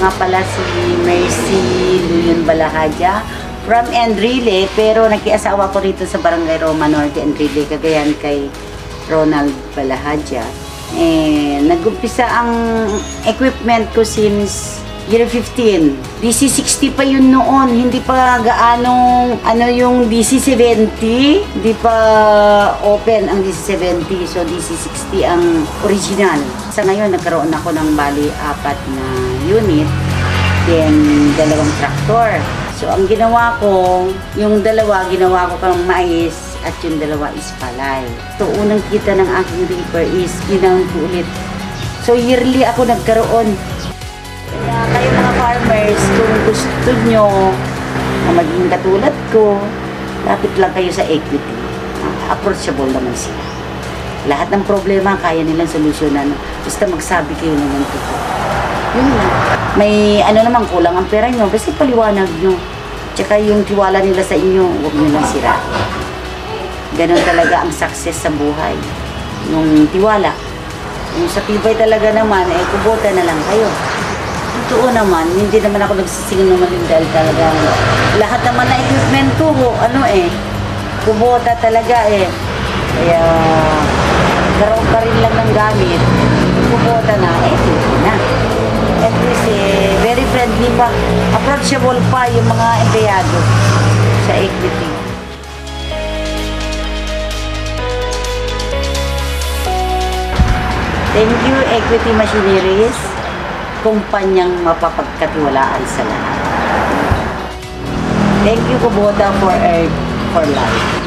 nga pala si Mercy Luyon Balahadja from Enrile, pero nakiasawa ko rito sa Barangay Roma Norte, Enrile, Cagayan, kay Ronald Balahadja. Nag-umpisa ang equipment ko since year 15. DC-60 pa yun noon, hindi pa gaanong yung DC-70, hindi pa open ang DC-70, so DC-60 ang original. Sa ngayon, nagkaroon ako ng bali 4 na unit, then 2 traktor. So ang ginawa ko, yung 2 ginawa ko kang mais at yung 2 is palay. So unang kita ng aking reaper is ginawan ko ulit. So yearly ako nagkaroon. Kaya kayo mga farmers, kung gusto nyo na maging katulad ko, lapit lang kayo sa equity. Approachable naman sila. Lahat ng problema kaya nilang solusyonan. Basta magsabi kayo naman ito. Yun lang. May naman kulang ang pera nyo, basta paliwanag nyo. Tsaka yung tiwala nila sa inyo, huwag nyo lang sirain. Ganon talaga ang success sa buhay. Yung tiwala. Yung sa tibay talaga naman, kubota na lang kayo. Totoo naman, hindi naman ako nagsisingin naman yung dahil talaga. Lahat naman na equipment ko, kubota talaga Kaya, karoon pa rin lang ng gamit, kubota na, equity na. At least, very friendly pa, approachable pa yung mga empleyado sa equity. Thank you, Equity Machineries, kumpanyang mapapagkatiwalaan sa lahat. Thank you, Kubota, for Earth, for Life.